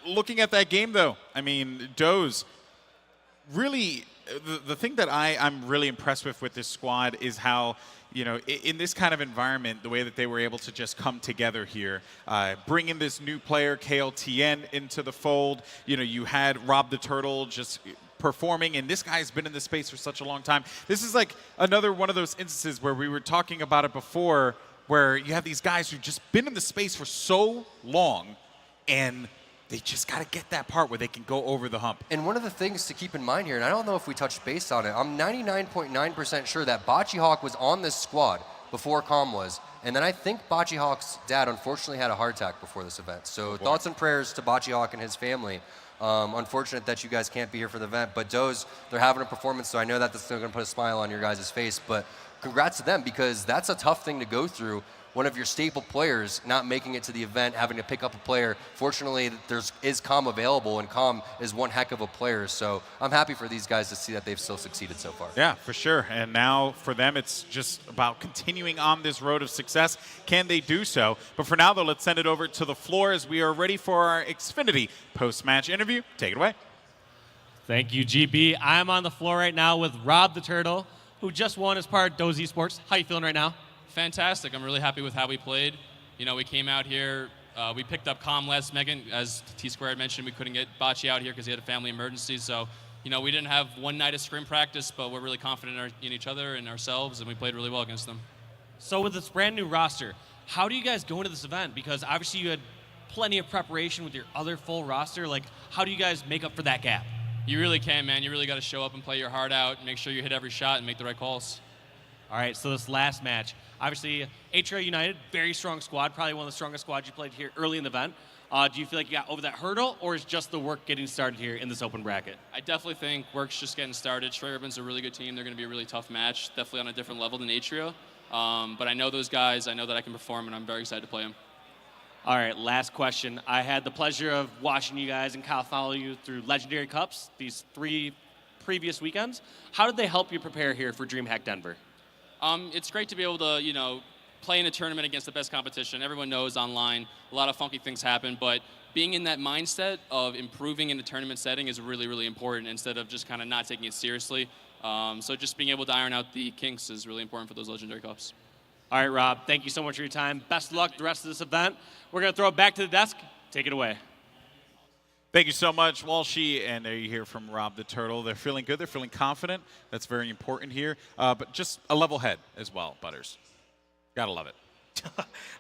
Looking at that game, though, I mean, DoZe really. The thing that I'm really impressed with this squad is how, you know, in this kind of environment, the way that they were able to just come together here, bring in this new player, KLTN, into the fold. You know, you had Rob the Turtle just performing, and this guy's been in the space for such a long time. This is like another one of those instances where we were talking about it before, where you have these guys who've just been in the space for so long, and they just got to get that part where they can go over the hump. And one of the things to keep in mind here, and I don't know if we touched base on it, I'm 99.9% sure that Bocce Hawk was on this squad before Calm was. And then I think Bocce Hawk's dad unfortunately had a heart attack before this event. So thoughts and prayers to Bocce Hawk and his family. Unfortunate that you guys can't be here for the event, but DoZe, they're having a performance, so I know that that's still going to put a smile on your guys' face. But congrats to them, because that's a tough thing to go through. One of your staple players not making it to the event, having to pick up a player. Fortunately, is Calm available, and Calm is one heck of a player. So I'm happy for these guys to see that they've still succeeded so far. Yeah, for sure. And now for them, it's just about continuing on this road of success. Can they do so? But for now, though, let's send it over to the floor as we are ready for our Xfinity post-match interview. Take it away. Thank you, GB. I'm on the floor right now with Rob the Turtle, who just won as part of DoZe eSports. How you feeling right now? Fantastic. I'm really happy with how we played. You know, we came out here, we picked up Calm last Megan. As T-Squared mentioned, we couldn't get Bocce out here because he had a family emergency. So, you know, we didn't have one night of scrim practice, but we're really confident in each other and ourselves, and we played really well against them. So with this brand new roster, how do you guys go into this event? Because obviously you had plenty of preparation with your other full roster. Like, how do you guys make up for that gap? You really can, man. You really got to show up and play your heart out, make sure you hit every shot and make the right calls. All right, so this last match, obviously Atria United, very strong squad, probably one of the strongest squads you played here early in the event. Do you feel like you got over that hurdle, or is just the work getting started here in this open bracket? I definitely think work's just getting started. Urban's a really good team. They're going to be a really tough match, definitely on a different level than Atria. But I know those guys. I know that I can perform, and I'm very excited to play them. All right, last question. I had the pleasure of watching you guys and Kyle follow you through Legendary Cups these 3 previous weekends. How did they help you prepare here for DreamHack Denver? It's great to be able to, you know, play in a tournament against the best competition. Everyone knows online a lot of funky things happen, but being in that mindset of improving in a tournament setting is really, really important instead of just kind of not taking it seriously. So just being able to iron out the kinks is really important for those Legendary Cups. All right, Rob, thank you so much for your time. Best of luck the rest of this event. We're going to throw it back to the desk. Take it away. Thank you so much, Walshy. And there you hear from Rob the Turtle. They're feeling good. They're feeling confident. That's very important here. But just a level head as well, Butters. Gotta love it.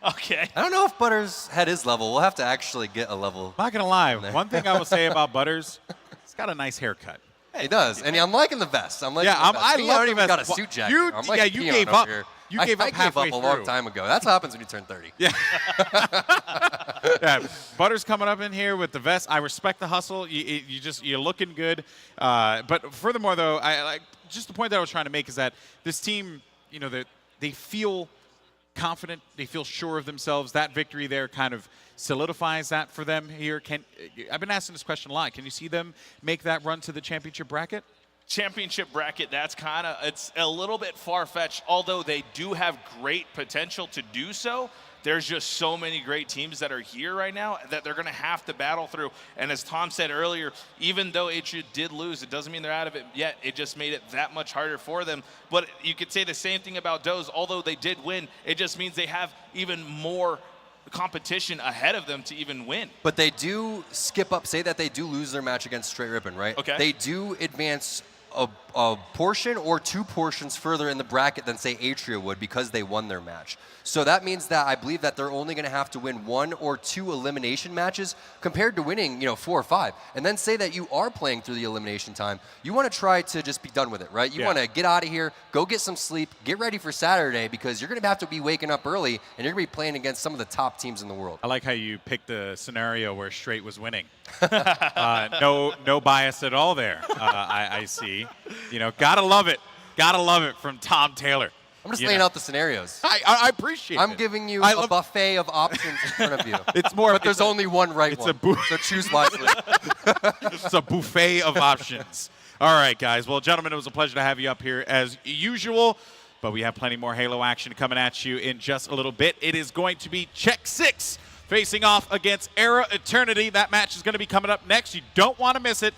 Okay. I don't know if Butters had his level. We'll have to actually get a level. Not gonna lie. One thing I will say about Butters, he's got a nice haircut. He does, and I'm liking the vest. I'm liking Yeah, the vest. I Me, love I don't the even got a vest. suit jacket. You- I'm yeah, like you peon gave over up. here. You gave up I gave halfway up a long through. time ago. That's what happens when you turn 30. Yeah. Yeah, Butters coming up in here with the vest. I respect the hustle. You're looking good. But furthermore, though, I like just the point that I was trying to make is that this team, you know, they feel confident. They feel sure of themselves. That victory there kind of solidifies that for them here. I've been asking this question a lot. Can you see them make that run to the championship bracket? Championship bracket, that's it's a little bit far-fetched, although they do have great potential to do so. There's just so many great teams that are here right now that they're going to have to battle through. And as Tom said earlier, even though Atria did lose, it doesn't mean they're out of it yet. It just made it that much harder for them. But you could say the same thing about DoZe. Although they did win, it just means they have even more competition ahead of them to even win. But they do skip up, say that they do lose their match against Straight Ribbon, right? Okay. They do advance a portion or 2 portions further in the bracket than, say, Atria would because they won their match. So that means that I believe that they're only going to have to win 1 or 2 elimination matches compared to winning, 4 or 5. And then say that you are playing through the elimination time. You want to try to just be done with it, right? You want to get out of here, go get some sleep, get ready for Saturday because you're going to have to be waking up early and you're going to be playing against some of the top teams in the world. I like how you picked the scenario where Straight was winning. No bias at all there. I see. Gotta love it. Gotta love it from Tom Taylor. I'm just laying out the scenarios. I appreciate it. I'm giving you a buffet of options in front of you. It's more, but there's only one right one. So choose wisely. It's a buffet of options. All right, guys. Well, gentlemen, it was a pleasure to have you up here as usual. But we have plenty more Halo action coming at you in just a little bit. It is going to be Check 6 facing off against Era Eternity. That match is going to be coming up next. You don't want to miss it.